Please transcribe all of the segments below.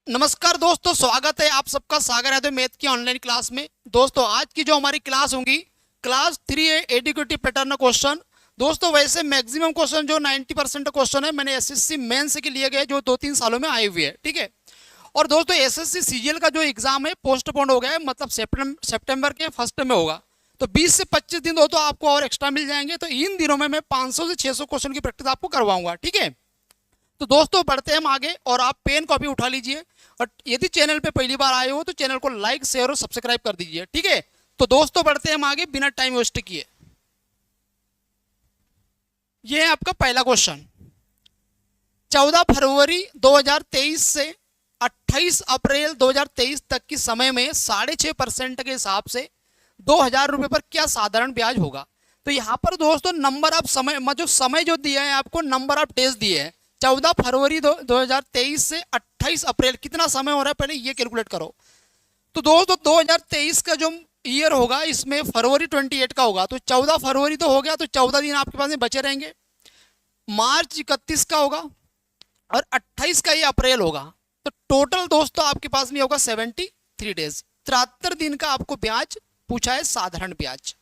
नमस्कार दोस्तों, स्वागत है आप सबका सागर यादव मैथ की ऑनलाइन क्लास में। दोस्तों आज की जो हमारी क्लास होगी, क्लास 3 है एडुकेटिव पैटर्न क्वेश्चन। दोस्तों वैसे मैक्सिमम क्वेश्चन जो 90% क्वेश्चन है मैंने एसएससी मेंस के लिए गए जो 2-3 सालों में आए हुए हैं, ठीक है। और दोस्तों एसएससी सीजीएल का जो एग्जाम है पोस्टपोन हो गया है, मतलब सितंबर के फर्स्ट में होगा। तो 20 से 25 दिन तो आपको और एक्स्ट्रा मिल जाएंगे। तो इन दिनों में मैं 500 से 600 क्वेश्चन की प्रैक्टिस आपको करवाऊंगा, ठीक है। तो दोस्तों बढ़ते हैं हम आगे और आप पेन कॉपी उठा लीजिए। और यदि चैनल पे पहली बार आए हो तो चैनल को लाइक शेयर और सब्सक्राइब कर दीजिए, ठीक है। तो दोस्तों बढ़ते हैं हम आगे बिना टाइम वेस्ट किए। ये है आपका पहला क्वेश्चन। 14 फरवरी 2023 से 28 अप्रैल 2023 तक की समय में 6.5% के हिसाब से 2,000 रुपए पर क्या साधारण ब्याज होगा। तो यहाँ पर दोस्तों नंबर ऑफ समय जो समय जो दिया है आपको, नंबर ऑफ डेज दिए हैं। 14 फरवरी 2023 से 28 अप्रैल कितना समय हो रहा है पहले ये कैलकुलेट करो। तो दोस्तों 2023 का जो ईयर होगा इसमें फरवरी 28 का होगा। तो 14 फरवरी तो हो गया, तो 14 दिन आपके पास में बचे रहेंगे। मार्च 31 का होगा और 28 का ये अप्रैल होगा। तो टोटल दोस्तों आपके पास में होगा 73 डेज, 73 दिन का आपको ब्याज पूछा है, साधारण ब्याज।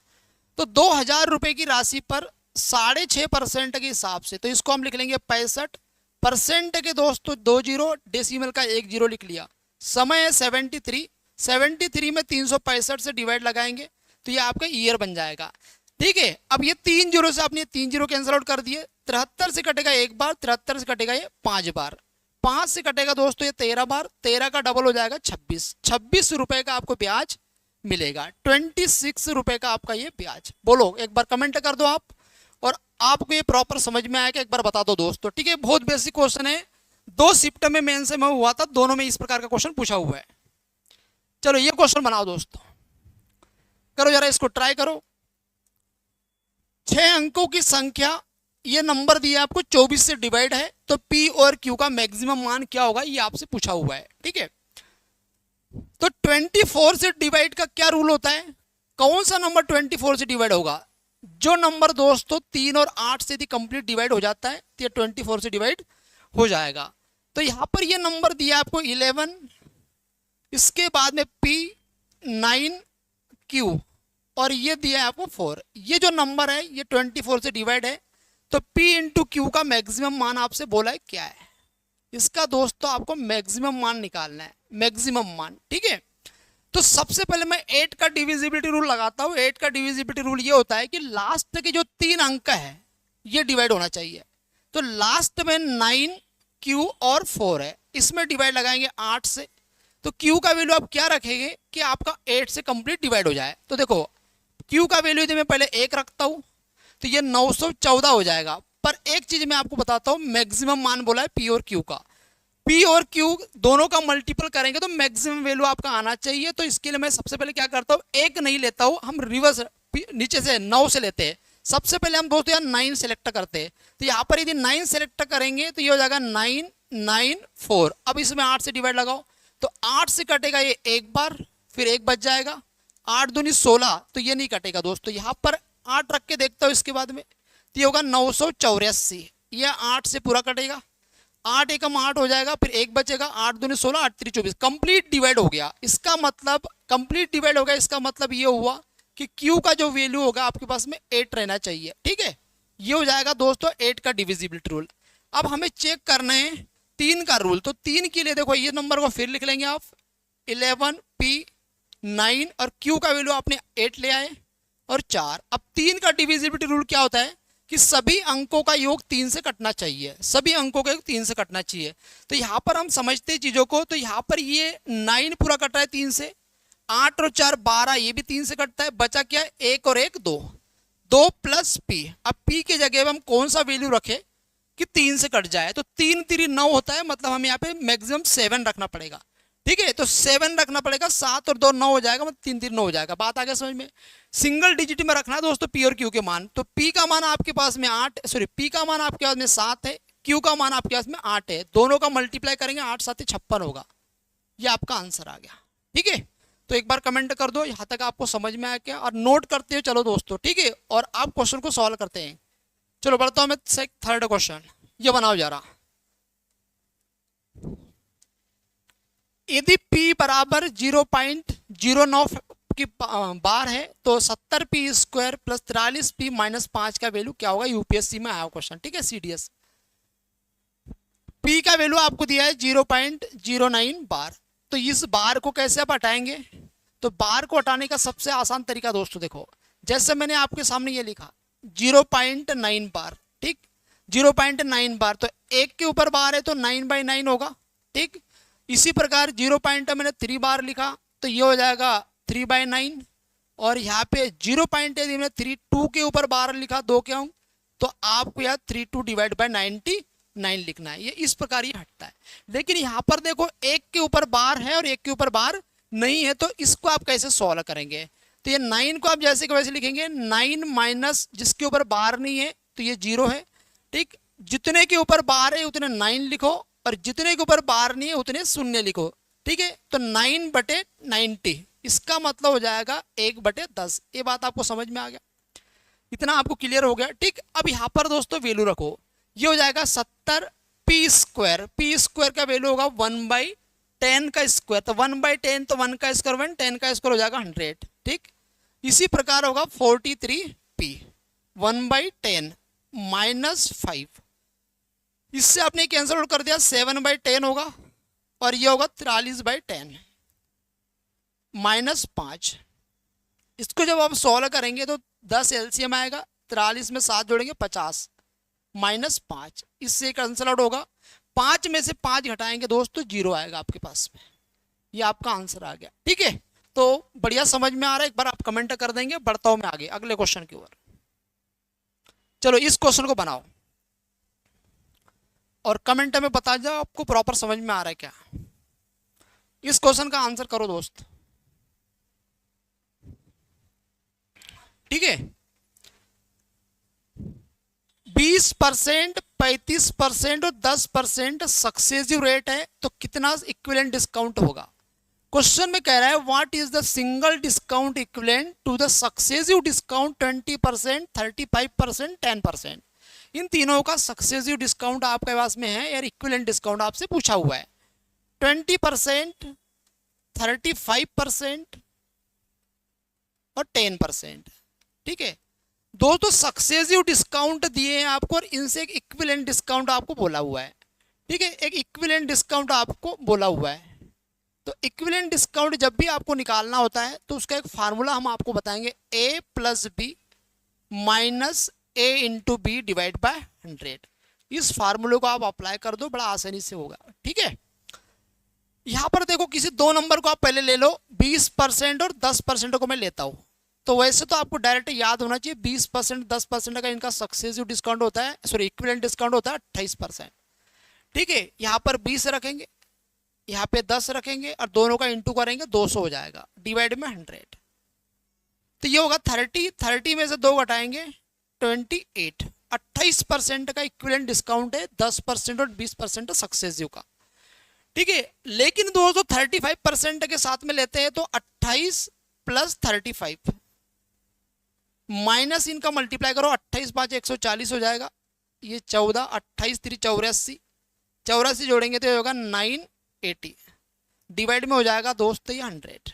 तो 2,000 रुपए की राशि पर 6.5% के हिसाब से, तो इसको हम लिख लेंगे 65% के दोस्तों 2 जीरो, डेसिमल का 1 जीरो लिख लिया। समय है 73 में 365 से डिवाइड लगाएंगे तो ये आपका ईयर बन जाएगा, ठीक है। अब ये 3 जीरो से आपने 3 जीरो कैंसिल आउट कर दिए। 73 से कटेगा एक बार, 73 से कटेगा ये 5 बार, 5 से कटेगा दोस्तों ये 13 बार, 13 का डबल हो जाएगा 26 रुपए का आपको ब्याज मिलेगा। 26 रुपए का आपका ये ब्याज। बोलो एक बार कमेंट कर दो आप, और आपको ये प्रॉपर समझ में आया कि एक बार बता दो दोस्तों, ठीक है। बहुत बेसिक क्वेश्चन है, 2 शिफ्ट में मेन से मैं हुआ था, दोनों में इस प्रकार का क्वेश्चन पूछा हुआ है। चलो ये क्वेश्चन बनाओ दोस्तों, करो जरा इसको ट्राई करो। 6 अंकों की संख्या, ये नंबर दिया आपको 24 से डिवाइड है, तो पी और क्यू का मैक्सिमम मान क्या होगा ये आपसे पूछा हुआ है, ठीक है। तो 24 से डिवाइड का क्या रूल होता है, कौन सा नंबर 24 से डिवाइड होगा। जो नंबर दोस्तों 3 और 8 से यदि कंप्लीट डिवाइड हो जाता है तो ये 24 से डिवाइड हो जाएगा। तो यहां पर ये नंबर दिया आपको 11, इसके बाद में P 9 Q और ये दिया है आपको 4। ये जो नंबर है ये 24 से डिवाइड है, तो P इंटू क्यू का मैक्सिमम मान आपसे बोला है क्या है। इसका दोस्तों आपको मैक्सिमम मान निकालना है, मैक्सिमम मान, ठीक है। तो सबसे पहले मैं 8 का डिविजिबिलिटी रूल लगाता हूं। 8 का डिविजिबिलिटी रूल ये होता है कि लास्ट के जो 3 अंक है ये डिवाइड होना चाहिए। तो लास्ट में 9 Q और 4 है, इसमें डिवाइड लगाएंगे 8 से। तो Q का वैल्यू आप क्या रखेंगे कि आपका 8 से कंप्लीट डिवाइड हो जाए। तो देखो Q का वैल्यू यदि मैं पहले 1 रखता हूं तो ये 914 हो जाएगा। पर एक चीज मैं आपको बताता हूं, मैक्सिमम मान बोला है P और Q का। P और Q दोनों का मल्टीपल करेंगे तो मैक्सिमम वैल्यू आपका आना चाहिए। तो इसके लिए मैं सबसे पहले क्या करता हूँ, 1 नहीं लेता हूँ, हम रिवर्स नीचे से 9 से लेते हैं। सबसे पहले हम दोस्तों यहाँ 9 सेलेक्ट करते हैं। तो यहाँ पर यदि 9 सेलेक्ट करेंगे तो ये हो जाएगा 9 9 4। अब इसमें 8 से डिवाइड लगाओ, तो 8 से कटेगा ये एक बार, फिर एक बच जाएगा, 8 दूनी 16, तो ये नहीं कटेगा दोस्तों। यहाँ पर 8 रख के देखता हूँ इसके बाद में, तो ये होगा 984। ये 8 से पूरा कटेगा, 8 एकम 8 हो जाएगा, फिर एक बचेगा, 8 दूनी 16, 8 3 24, कंप्लीट डिवाइड हो गया। इसका मतलब कंप्लीट डिवाइड हो गया, इसका मतलब ये हुआ कि Q का जो वैल्यू होगा आपके पास में 8 रहना चाहिए, ठीक है। ये हो जाएगा दोस्तों 8 का डिविजिबिलिटी रूल। अब हमें चेक करना है 3 का रूल। तो 3 के लिए देखो ये नंबर को फिर लिख लेंगे आप, 11 P 9 और Q का वैल्यू आपने 8 ले आए और 4। अब 3 का डिविजिबिलिटी रूल क्या होता है कि सभी अंकों का योग 3 से कटना चाहिए, सभी अंकों का योग 3 से कटना चाहिए। तो यहाँ पर हम समझते हैं चीजों को। तो यहाँ पर ये 9 पूरा कट रहा है 3 से, 8 और 4 12, ये भी 3 से कटता है। बचा क्या, 1 और 1 2, 2 प्लस P। अब P की जगह हम कौन सा वैल्यू रखे कि 3 से कट जाए, तो 3 3 9 होता है, मतलब हमें यहाँ पे मैक्सिमम 7 रखना पड़ेगा, ठीक है। तो 7 रखना पड़ेगा, 7 और 2 9 हो जाएगा, मतलब 3 3 9 हो जाएगा। बात आ गया समझ में। सिंगल डिजिट में रखना है दोस्तों P और Q के मान। तो P का मान आपके पास में 8, सॉरी P का मान आपके पास में 7 है, Q का मान आपके पास में 8 है। दोनों का मल्टीप्लाई करेंगे, 8 7 56 होगा। ये आपका आंसर आ गया, ठीक है। तो एक बार कमेंट कर दो यहाँ तक आपको समझ में आया क्या, और नोट करते हो चलो दोस्तों, ठीक है। और आप क्वेश्चन को सॉल्व करते हैं। चलो बढ़ता हूँ मैं थर्ड क्वेश्चन, ये बनाओ जरा। यदि P बराबर 0.09 की बार है तो 70p² प्लस 43p माइनस 5 का वैल्यू क्या होगा, यूपीएससी में आया क्वेश्चन, ठीक है, सीडीएस। P का वैल्यू आपको दिया है 0.09 बार, तो इस बार को कैसे आप हटाएंगे, तो बार को हटाने का सबसे आसान तरीका दोस्तों देखो, जैसे मैंने आपके सामने ये लिखा 0.9 बार, ठीक, 0.9 बार, तो 1 के ऊपर बार है तो 9/9 होगा, ठीक। इसी प्रकार 0.3 बार लिखा तो ये हो जाएगा 3/9, और यहाँ पे 0.3 के ऊपर बार लिखा 2 के अंक, तो आपको यार 32 डिवाइड बाय 99 लिखना है, ये इस प्रकार ये हटता है। लेकिन यहाँ पर देखो 1 के ऊपर बार है और 1 के ऊपर बार नहीं है, तो इसको आप कैसे सॉल्व करेंगे, तो ये 9 को आप जैसे कि वैसे लिखेंगे, 9 माइनस जिसके ऊपर बार नहीं है तो ये 0 है, ठीक। जितने के ऊपर बार है उतने 9 लिखो, और जितने के ऊपर बार नहीं है उतने 0 लिखो, ठीक है। तो 9/90, इसका मतलब हो जाएगा 1/10। ये बात आपको समझ में आ गया, इतना आपको क्लियर हो गया, ठीक। अब यहाँ पर दोस्तों वैल्यू रखो, ये हो जाएगा 70p², p² का वैल्यू होगा 1/10 का स्क्वायर, तो 1/10 तो 1 का स्क्वायर 1, 10 का स्क्वायर हो जाएगा 100, ठीक। इसी प्रकार होगा 43p, 1/10 माइनस 5, इससे आपने कैंसिल आउट कर दिया, 7/10 होगा, और ये होगा 43/10 माइनस 5। इसको जब आप सॉल्व करेंगे तो 10 एलसीएम आएगा, 43 में 7 जोड़ेंगे 50 माइनस 5, इससे कैंसिल आउट होगा, 5 में से 5 घटाएंगे दोस्तों 0 आएगा आपके पास में, ये आपका आंसर आ गया, ठीक है। तो बढ़िया समझ में आ रहा है, एक बार आप कमेंट कर देंगे, बढ़ता हूं मैं आगे अगले क्वेश्चन की ओर। चलो इस क्वेश्चन को बनाओ और कमेंट में बता जाओ आपको प्रॉपर समझ में आ रहा है क्या। इस क्वेश्चन का आंसर करो दोस्त, ठीक है। 20%, 35% और 10% सक्सेसिव रेट है, तो कितना इक्विवेलेंट डिस्काउंट होगा। क्वेश्चन में कह रहा है what is the single discount equivalent to the successive discount 20%, 35%, 10%। इन तीनों का सक्सेसिव डिस्काउंट आपके पास में है यार, इक्विवेलेंट डिस्काउंट आपसे पूछा हुआ है, 20%, 35% और 10%, ठीक है। दोस्तों सक्सेसिव डिस्काउंट दिए हैं आपको, और इनसे एक इक्विवेलेंट डिस्काउंट आपको बोला हुआ है, ठीक है, एक इक्विवेलेंट डिस्काउंट आपको बोला हुआ है। तो इक्विवेलेंट डिस्काउंट जब भी आपको निकालना होता है तो उसका एक फार्मूला हम आपको बताएंगे, A + B minus A × B divide by 100। इस फार्मूले को आप अप्लाई कर दो, बड़ा आसानी से होगा, ठीक है। यहाँ पर देखो किसी दो नंबर को आप पहले ले लो, 20% और 10% को मैं लेता हूँ, तो वैसे तो आपको डायरेक्ट याद होना चाहिए 20% 10% का इनका सक्सेसिव डिस्काउंट होता है, सॉरी इक्विवेलेंट डिस्काउंट होता है 28%, ठीक है। यहाँ पर 20 रखेंगे, यहाँ पे 10 रखेंगे, और दोनों का इंटू करेंगे 200 हो जाएगा, डिवाइड में 100, तो ये होगा 30 में से 2 घटाएंगे 28, 28% का इक्विवेलेंट डिस्काउंट है 10% और 20% सक्सेसिव का, ठीक है। लेकिन दोस्तों 35% के साथ में लेते हैं तो 28 + 35 माइनस इनका मल्टीप्लाई करो, 28 × 5 = 140 हो जाएगा, ये 14, 28 × 3 = 84, 84 जोड़ेंगे तो ये होगा 980, डिवाइड में हो जाएगा दोस्तों ये 100,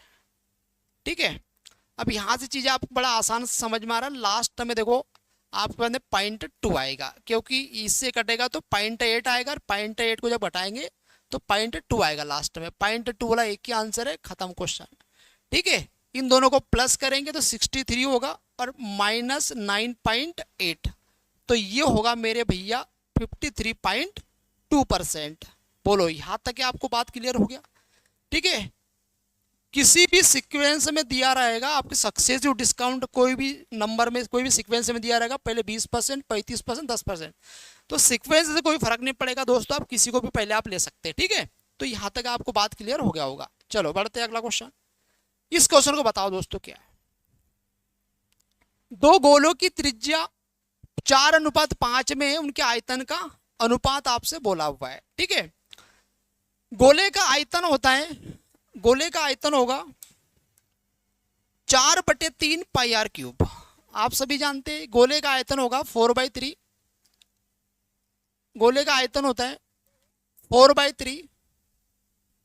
ठीक है। अब यहाँ से चीज़ें आपको बड़ा आसान से समझ में आ रहा है, लास्ट में देखो आपके पास 0.2 आएगा, क्योंकि इससे कटेगा तो 0.8 आएगा, और 0.8 को जब घटाएंगे तो 0.2 आएगा लास्ट में, 0.2 वाला एक ही आंसर है, खत्म क्वेश्चन, ठीक है। इन दोनों को प्लस करेंगे तो 63 होगा, और माइनस 9.8, तो ये होगा मेरे भैया 53.2%। बोलो यहाँ तक आपको बात क्लियर हो गया, ठीक है। किसी भी सीक्वेंस में दिया रहेगा आपके सक्सेसिव डिस्काउंट, कोई भी नंबर में कोई भी सीक्वेंस में दिया रहेगा, पहले 20%, 35%, 10%, तो सीक्वेंस से कोई फर्क नहीं पड़ेगा दोस्तों, आप किसी को भी पहले आप ले सकते हैं, ठीक है। तो यहाँ तक आपको बात क्लियर हो गया होगा। चलो बढ़ते हैं अगला क्वेश्चन। इस क्वेश्चन को बताओ दोस्तों क्या है। दो गोलों की त्रिज्या 4:5 में है, उनके आयतन का अनुपात आपसे बोला हुआ है, ठीक है। गोले का आयतन होता है, गोले का आयतन होगा 4/3 πr³। आप सभी जानते हैं गोले का आयतन होगा 4/3, गोले का आयतन होता है 4/3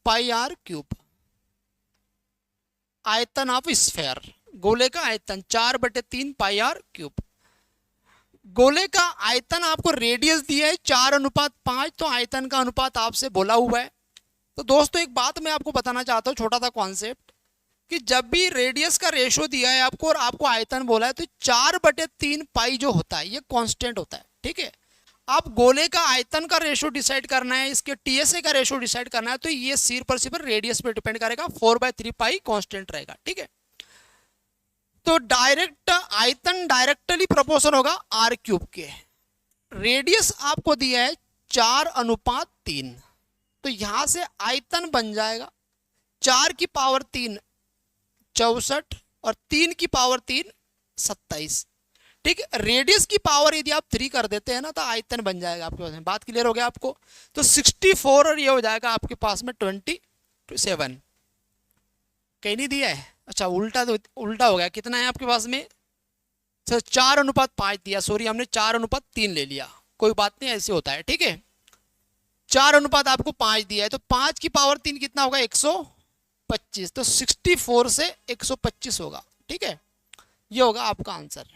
पाई आर क्यूब। आयतन ऑफ स्फेयर, गोले का आयतन 4/3 पाई आर क्यूब। गोले का आयतन आपको रेडियस दिया है 4:5, तो आयतन का अनुपात आपसे बोला हुआ है। तो दोस्तों एक बात मैं आपको बताना चाहता हूँ, छोटा सा कॉन्सेप्ट, कि जब भी रेडियस का रेशो दिया है आपको और आपको आयतन बोला है, तो 4/3 पाई जो होता है ये कांस्टेंट होता है, ठीक है। आप गोले का आयतन का रेशो डिसाइड करना है, इसके टीएसए का रेशो डिसाइड करना है, तो ये सिर्फ रेडियस पे डिपेंड करेगा, 4/3 पाई कांस्टेंट रहेगा, ठीक है। तो डायरेक्ट आयतन डायरेक्टली प्रोपोर्शन होगा आर क्यूब के। रेडियस आपको दिया है 4:3, तो यहां से आयतन बन जाएगा 4 की पावर 3 64 और 3 की पावर 3 27, ठीक है। रेडियस की पावर यदि आप 3 कर देते हैं ना, तो आयतन बन जाएगा आपके पास में। बात क्लियर हो गया आपको? तो 64 और ये हो जाएगा आपके पास में 27। कहीं नहीं दिया है, अच्छा उल्टा हो गया। कितना है आपके पास में? सर 4:5 दिया, सॉरी हमने 4:3 ले लिया, कोई बात नहीं, ऐसे होता है, ठीक है। 4:5 दिया है, तो 5 की पावर 3 कितना होगा? 125, तो 64 से 125 होगा, ठीक है। ये होगा आपका आंसर।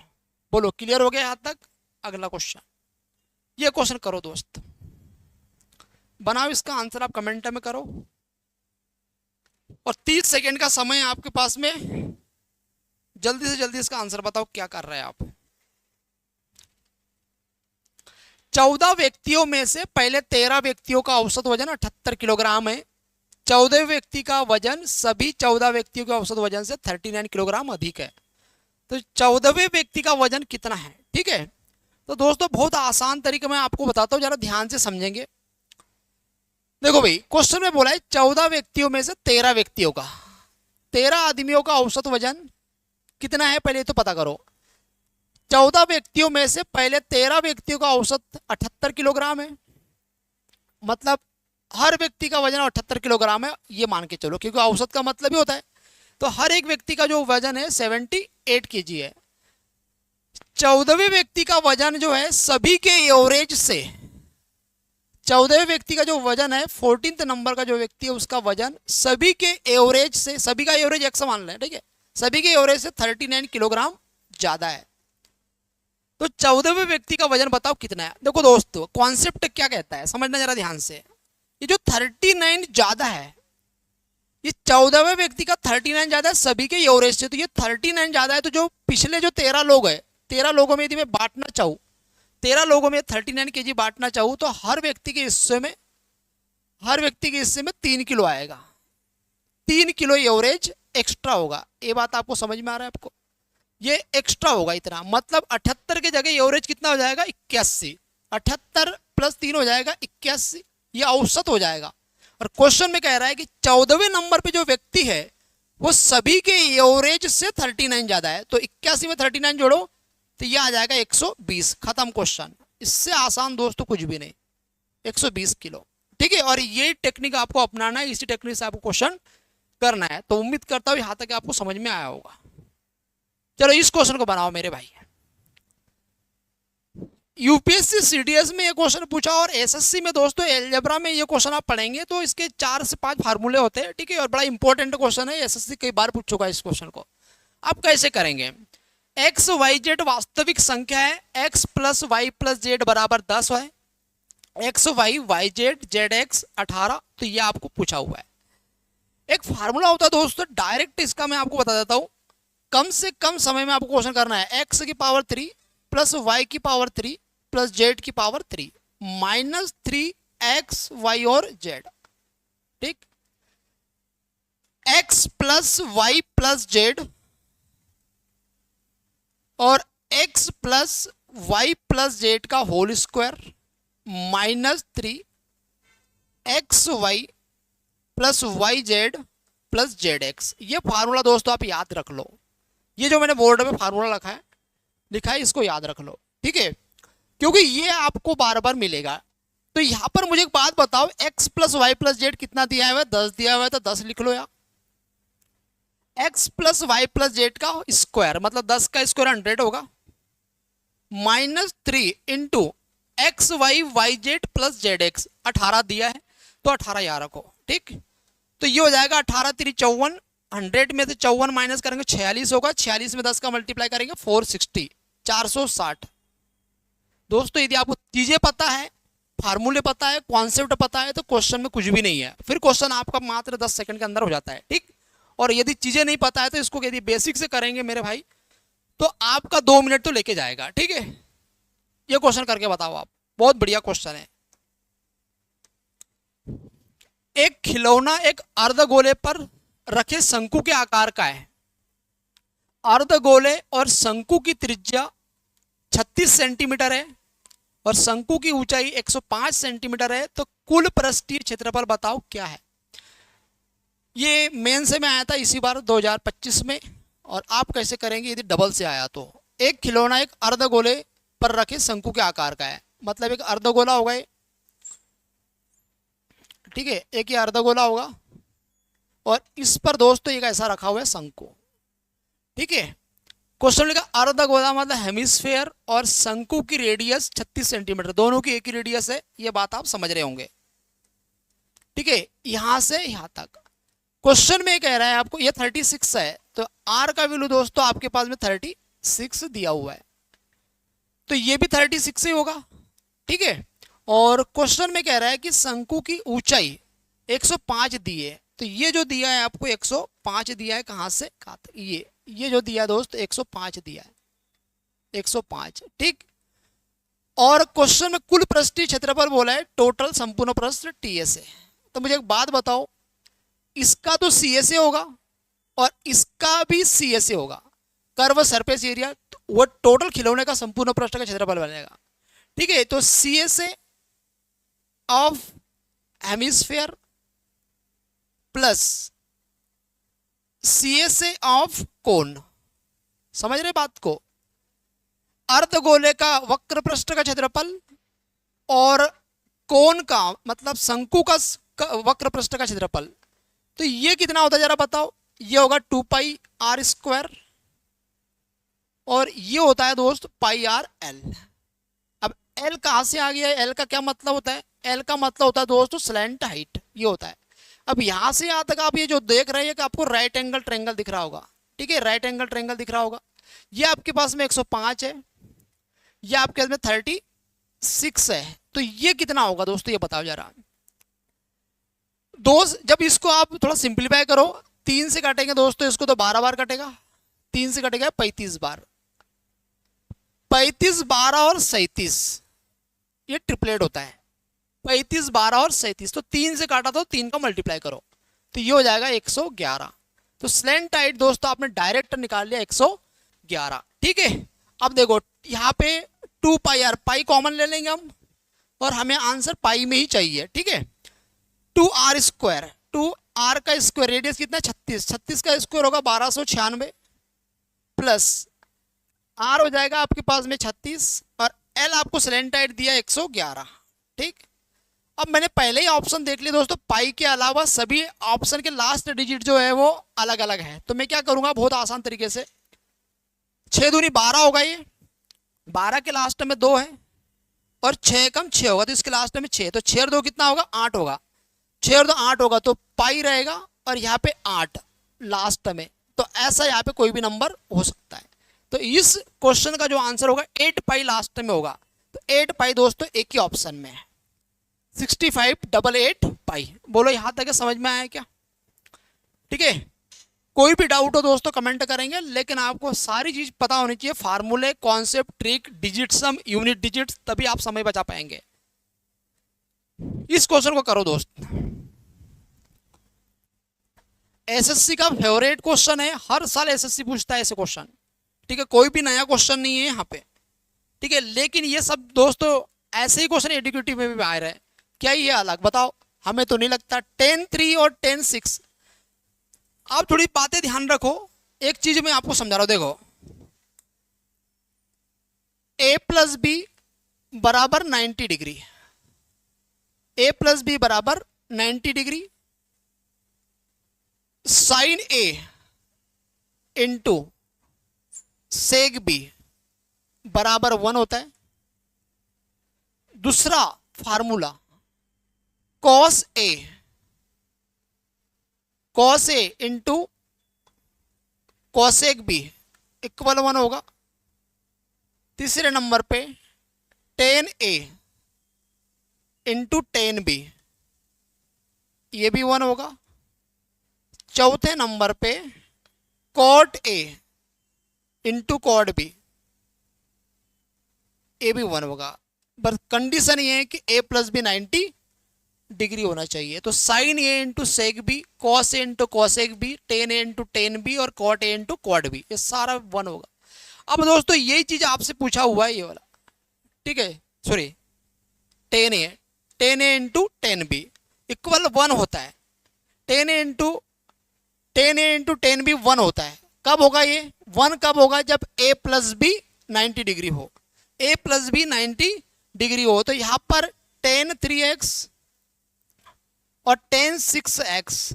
बोलो क्लियर हो गया यहाँ तक? अगला क्वेश्चन, ये क्वेश्चन करो दोस्त, बनाओ इसका आंसर, आप कमेंट में करो, और 30 सेकेंड का समय है आपके पास में, जल्दी से जल्दी इसका आंसर बताओ क्या कर रहे हैं आप। 14 व्यक्तियों में से पहले 13 व्यक्तियों का औसत वजन 78 किलोग्राम है। 14वें व्यक्ति का वजन सभी 14 व्यक्तियों के औसत वजन से 39 किलोग्राम अधिक है। तो 14वें व्यक्ति का वजन कितना है, ठीक है। तो दोस्तों बहुत आसान तरीके में आपको बताता हूँ, जरा ध्यान से समझेंगे। देखो भाई, क्वेश्चन में बोला है 14 व्यक्तियों में से 13 व्यक्तियों का, 13 आदमियों का औसत वजन कितना है, पहले तो पता करो। 14 व्यक्तियों में से पहले 13 व्यक्तियों का औसत 78 किलोग्राम है, मतलब हर व्यक्ति का वजन 78 किलोग्राम है, ये मान के चलो, क्योंकि औसत का मतलब ही होता है। तो हर एक व्यक्ति का जो वजन है 78 केजी है। 14वें व्यक्ति का वजन जो है सभी के एवरेज से, 14वें व्यक्ति का जो वजन है, 14th नंबर का जो व्यक्ति है उसका वजन सभी के एवरेज से, सभी का एवरेज 100 मान लें, ठीक है, सभी के एवरेज से 39 किलोग्राम ज्यादा है। तो 14वें व्यक्ति का वजन बताओ कितना है। देखो दोस्तों कॉन्सेप्ट क्या कहता है, समझना जरा ध्यान से। ये जो 39 ज्यादा है, ये 14वें व्यक्ति का 39 ज्यादा है सभी के एवरेज से, तो ये 39 ज्यादा है। तो जो पिछले जो 13 लोग है, 13 लोगों में यदि मैं बांटना चाहूँ, 13 लोगों में 39 केजी बांटना चाहूँ, तो हर व्यक्ति के हिस्से में 3 किलो आएगा, 3 किलो एवरेज एक्स्ट्रा होगा। ये बात आपको समझ में आ रहा है आपको? ये एक्स्ट्रा होगा इतना, मतलब 78 की जगह एवरेज कितना हो जाएगा? 81। 78 + 3 हो जाएगा 81, ये औसत हो जाएगा। और क्वेश्चन में कह रहा है कि 14वें नंबर पे जो व्यक्ति है वो सभी के एवरेज से 39 ज्यादा है, तो 81 में 39 जोड़ो तो ये आ जाएगा 120। खत्म क्वेश्चन, इससे आसान दोस्तों कुछ भी नहीं, 120 किलो, ठीक है। और ये टेक्निक आपको अपनाना है, इसी टेक्निक से आपको क्वेश्चन करना है। तो उम्मीद करता हूं यहां तक आपको समझ में आया होगा। चलो इस क्वेश्चन को बनाओ मेरे भाई। यूपीएससी सीडीएस में ये क्वेश्चन पूछा, और एसएससी में दोस्तों एलजेब्रा में ये क्वेश्चन आप पढ़ेंगे तो इसके 4 से 5 फार्मूले होते हैं, ठीक है। और बड़ा इंपॉर्टेंट क्वेश्चन है, एसएससी कई बार पूछ चुका है इस क्वेश्चन को। आप कैसे करेंगे? एक्स वाई जेड वास्तविक संख्या है, x + y + z बराबर 10 है, x y y z z x 18, तो ये आपको पूछा हुआ है। एक फार्मूला होता है दोस्तों डायरेक्ट, इसका मैं आपको बता देता हूं। कम से कम समय में आपको क्वेश्चन करना है, x की पावर 3 + y की पावर 3 + z की पावर 3 -3x y और z, ठीक। x + y + z और x + y + z का whole square -3 xy + yz + zx। ये फार्मूला दोस्तों आप याद रख लो, ये जो मैंने बोर्ड पे फार्मूला लिखा है इसको याद रख लो, ठीक है, क्योंकि ये आपको बार बार मिलेगा। तो यहां पर मुझे एक बात बताओ, x + y + z कितना दिया हुआ है? 10 दिया हुआ है, तो 10 लिख लो यार। x + y + z का स्क्वायर मतलब 10 का स्क्वायर 100 होगा, -3 × xy yz + zx 18 दिया है, तो 18 यहाँ रखो, ठीक। तो ये हो जाएगा 18 3 54, 100 में से 54 माइनस करेंगे 46 होगा, 46 में 10 का मल्टीप्लाई करेंगे 460, 460। दोस्तों यदि आपको चीजें पता है, फार्मूले पता है, कॉन्सेप्ट पता है, तो क्वेश्चन में कुछ भी नहीं है, फिर क्वेश्चन आपका मात्र 10 सेकंड के अंदर हो जाता है, ठीक। और यदि चीजें नहीं पता है तो इसको यदि बेसिक से करेंगे मेरे भाई तो आपका 2 मिनट तो लेके जाएगा, ठीक है। ये क्वेश्चन करके बताओ आप, बहुत बढ़िया क्वेश्चन है। एक खिलौना एक अर्धगोले पर रखे शंकु के आकार का है। अर्धगोले और शंकु की त्रिज्या 36 सेंटीमीटर है और शंकु की ऊंचाई 105 सेंटीमीटर है, तो कुल पृष्ठीय क्षेत्रफल बताओ क्या है। ये मेन से में आया था इसी बार 2025 में, और आप कैसे करेंगे यदि डबल से आया तो। एक खिलौना एक अर्धगोले पर रखे शंकु के आकार का है, मतलब एक अर्धगोला होगा ये, ठीक है, एक ये अर्धगोला होगा और इस पर दोस्तों एक ऐसा रखा हुआ है शंकु, ठीक है। क्वेश्चन लिखा अर्धगोला मतलब हेमिस्फेयर और शंकु की रेडियस 36 सेंटीमीटर, दोनों की एक ही रेडियस है, ये बात आप समझ रहे होंगे, ठीक है, यहां से यहां तक। क्वेश्चन में कह रहा है आपको ये 36 है, तो आर का वैल्यू दोस्तों आपके पास में 36 दिया हुआ है, तो ये भी 36 ही होगा, ठीक है। और क्वेश्चन में कह रहा है कि शंकु की ऊंचाई 105 दी है, तो ये जो दिया है आपको 105 दिया है, कहां से, ये जो दिया है दोस्त 105 दिया है, 105, ठीक। और क्वेश्चन में कुल पृष्ठीय क्षेत्रफल बोला है, टोटल संपूर्ण पृष्ठ टीएस है। तो मुझे एक बात बताओ, इसका तो सी एस ए होगा और इसका भी सी एस ए होगा, कर्व सरफेस एरिया, वो टोटल खिलौने का संपूर्ण पृष्ठ का क्षेत्रफल बनेगा, ठीक है। तो C S A of hemisphere plus C S A of cone, समझ रहे बात को। अर्धगोले का वक्र पृष्ठ का क्षेत्रफल और कोन का मतलब शंकु का वक्र पृष्ठ का क्षेत्रफल, तो ये कितना होता है जरा बताओ। ये होगा 2 पाई आर स्क्वायर और ये होता है दोस्त पाई आर एल। अब एल कहां से आ गया है, एल का क्या मतलब होता है, एल का मतलब होता है दोस्तों स्लैंट हाइट, ये होता है। अब यहां से यहां तक आप ये जो देख रहे हैं कि आपको राइट एंगल ट्रायंगल दिख रहा होगा, ठीक है, राइट एंगल ट्रायंगल दिख रहा होगा। ये आपके पास में 105 है, ये आपके पास में 36 है, तो ये कितना होगा दोस्तों ये बताओ जरा। दोस्त जब इसको आप थोड़ा सिंप्लीफाई करो, 3 से काटेंगे दोस्तों इसको तो 12 बार कटेगा, 3 से कटेगा 35 बार, 35 12 और 37, ये ट्रिपलेट होता है, 35 12 और 37, तो 3 से काटा तो 3 का मल्टीप्लाई करो, तो ये हो जाएगा 111। तो स्लैंट हाइट दोस्तों आपने डायरेक्ट निकाल लिया 111, ठीक है। अब देखो यहाँ पे 2 पाई आर, पाई कॉमन ले लेंगे हम और हमें आंसर पाई में ही चाहिए, ठीक है। 2 आर स्क्वायर, 2 आर का स्क्वायर, रेडियस कितना 36, 36 का स्क्वायर होगा 1296 प्लस आर हो जाएगा आपके पास में 36 और एल आपको स्लैंट हाइट दिया 111, ठीक। अब मैंने पहले ही ऑप्शन देख लिया दोस्तों, पाई के अलावा सभी ऑप्शन के लास्ट डिजिट जो है वो अलग अलग है, तो मैं क्या करूंगा बहुत आसान तरीके से, 6 दूनी 12 होगा, ये 12 के लास्ट में 2 है और 6 कम 6 होगा, तो इसके लास्ट में 6, तो 6 और 2 कितना होगा 8 होगा, 6 और 2 8 होगा, तो पाई रहेगा और यहाँ पे 8 लास्ट में, तो ऐसा यहाँ पे कोई भी नंबर हो सकता है। तो इस क्वेश्चन का जो आंसर होगा 8 पाई लास्ट में होगा, तो 8 पाई दोस्तों एक ही ऑप्शन में है, 6588 पाई। बोलो यहां तक समझ में आया क्या, ठीक है। कोई भी डाउट हो दोस्तों कमेंट करेंगे, लेकिन आपको सारी चीज पता होनी चाहिए, फार्मूले, कॉन्सेप्ट, ट्रिक, डिजिट सम, यूनिट डिजिट, तभी आप समय बचा पाएंगे। इस क्वेश्चन को करो दोस्त, एसएससी का फेवरेट क्वेश्चन है, हर साल एसएससी पूछता है ऐसे क्वेश्चन, ठीक है, कोई भी नया क्वेश्चन नहीं है यहाँ पे, ठीक है। लेकिन ये सब दोस्तों ऐसे ही क्वेश्चन एडुकेटिव में भी आ रहे हैं, क्या ये अलग बताओ, हमें तो नहीं लगता। 10-3 और 10-6, आप थोड़ी बातें ध्यान रखो, एक चीज मैं आपको समझा रहा हूं, देखो a प्लस बी बराबर 90 डिग्री, a प्लस बी बराबर 90 degree, sine a into sec B बराबर 1 होता है। दूसरा formula cos A cos A into cosec B equal 1 होगा। तीसरे नंबर पे tan A into tan B, ये भी 1 होगा। चौथे नंबर पे cot A into cot B, ए भी 1 होगा। पर कंडीशन ये है कि ए प्लस बी 90 डिग्री होना चाहिए। तो sine A into sec B, cos A into cosec B, tan A into tan B और cot A into cot B, ये सारा 1 होगा। अब दोस्तों यही चीज आपसे पूछा हुआ है ये वाला, ठीक है, sorry ten A into tan B equal 1 होता है। Ten A into tan B 1 होता है। कब होगा ये 1? कब होगा? जब ए प्लस बी 90 डिग्री हो। ए प्लस बी 90 डिग्री हो तो यहां पर टेन 3x और टेन 6x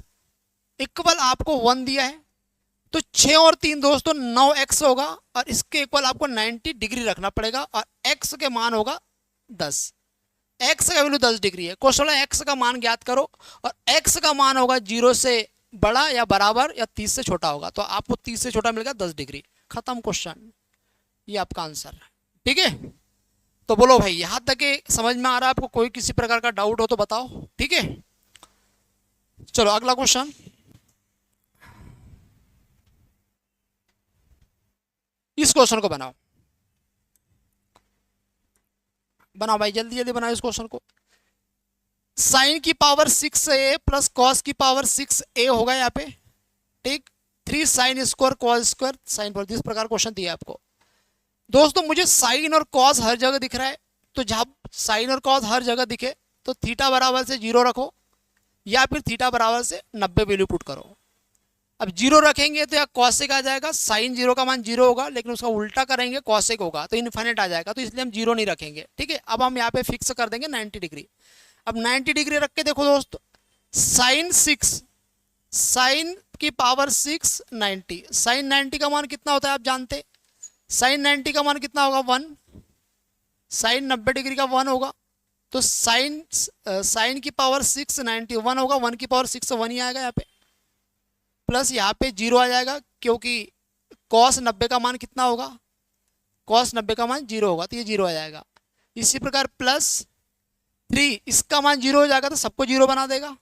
इक्वल आपको 1 दिया है। तो 6 और 3 दोस्तों 9x होगा और इसके इक्वल आपको 90 डिग्री रखना पड़ेगा और x के मान होगा 10। x का वैल्यू 10 डिग्री है। क्वेश्चन है x का मान ज्ञात करो और x का मान होगा 0 से बड़ा या बराबर या 30 से छोटा होगा। तो आपको 30 से छोटा मिलेगा 10 डिग्री। खत्म क्वेश्चन, ये आपका आंसर है। ठीक है, तो बोलो भाई यहां तक समझ में आ रहा है आपको? कोई किसी प्रकार का डाउट हो तो बताओ। ठीक है, चलो अगला क्वेश्चन। इस क्वेश्चन को बनाओ भाई, जल्दी जल्दी बनाओ इस क्वेश्चन को। साइन की पावर 6a प्लस कॉस की पावर 6a होगा यहाँ पे। ठीक, 3 sine square cos square sine पर, इस प्रकार क्वेश्चन दिया आपको। दोस्तों मुझे साइन और कॉस हर जगह दिख रहा है, तो जब साइन और कॉस हर जगह दिखे तो थीटा बराबर से 0 रखो या फिर थीटा बराबर से 90 वैल्यू पुट करो। अब 0 रखेंगे तो या कॉसेक आ जाएगा, साइन 0 का मान 0 होगा, लेकिन उसका उल्टा करेंगे कॉसेक होगा तो इनफाइनाइट आ जाएगा, तो इसलिए हम 0 नहीं रखेंगे। ठीक है, अब हम यहाँ पे फिक्स कर देंगे 90 डिग्री। अब 90 डिग्री रख के देखो दोस्तों, साइन की पावर 6 90, साइन 90 का मान कितना होता है आप जानते? साइन 90 का मान कितना होगा 1, साइन 90 डिग्री का 1 होगा। तो साइन की पावर 6 90 1 होगा, 1 की पावर 6 1 ही आएगा यहाँ पे, प्लस यहाँ पे 0 आ जाएगा क्योंकि कॉस 90 का मान कितना होगा? कॉस 90 का मान 0 होगा तो ये 0 आ जाएगा। इसी प्रकार प्लस 3 इसका मान 0 हो जाएगा तो सबको 0 बना देगा।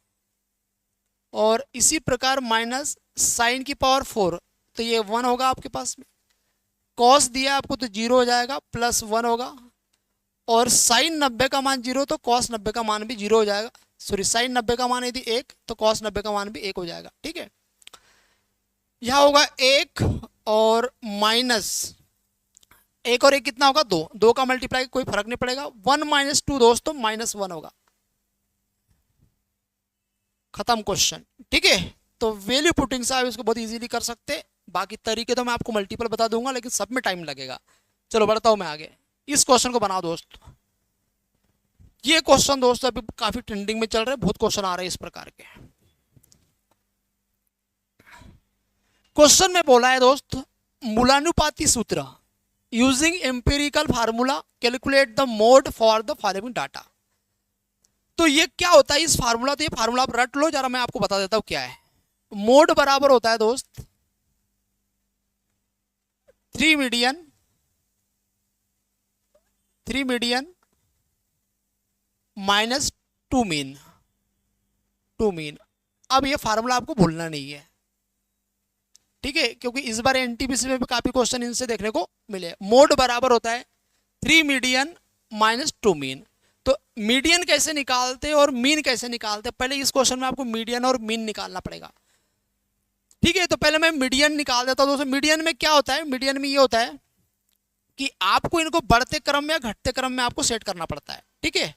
और इसी प्रकार माइनस साइन की पावर 4 तो ये 1 होगा आपके पास में। कॉस दिया आपको तो 0 हो जाएगा, प्लस 1 होगा। और साइन 90 का मान 0 तो कॉस 90 का मान भी 0 हो जाएगा। सॉरी, साइन 90 का मान यदि 1 तो कॉस 90 का मान भी 1 हो जाएगा। ठीक है, यह होगा 1 और माइनस 1 और 1 कितना होगा 2, 2 का मल्टीप्लाई कोई फर्क नहीं पड़ेगा। 1 माइनस 2 दोस्तों -1 होगा। खत्म क्वेश्चन। ठीक है, तो वैल्यू पुटिंग से आप इसको बहुत इजीली कर सकते हैं। बाकी तरीके तो मैं आपको मल्टीपल बता दूंगा, लेकिन सब में टाइम लगेगा। चलो बढ़ता हूं मैं आगे। इस क्वेश्चन को बनाओ दोस्तों। ये क्वेश्चन दोस्तों अभी काफी ट्रेंडिंग में चल रहे हैं, बहुत क्वेश्चन आ रहे हैं इस प्रकार के। क्वेश्चन में बोला है दोस्त, मूलानुपाती सूत्र using empirical formula calculate the mode for the following data. तो ये क्या होता है इस फार्मूला? तो ये फार्मूला आप रट लो जरा, मैं आपको बता देता हूं क्या है। मोड बराबर होता है दोस्त 3 मीडियन माइनस 2 मीन। अब ये फार्मूला आपको भूलना नहीं है, ठीक है, क्योंकि इस बार एनटीपीसी में भी काफी क्वेश्चन इनसे देखने को मिले। मोड बराबर होता है 3 मीडियन माइनस 2 मीन। तो मीडियन कैसे निकालते और मीन कैसे निकालते? पहले इस क्वेश्चन में आपको मीडियन और मीन निकालना पड़ेगा। ठीक है, तो पहले मैं मीडियन निकाल देता हूं दोस्तों। मीडियन में क्या होता है? मीडियन में ये होता है कि आपको इनको बढ़ते क्रम में या घटते क्रम में आपको सेट करना पड़ता है। ठीक है,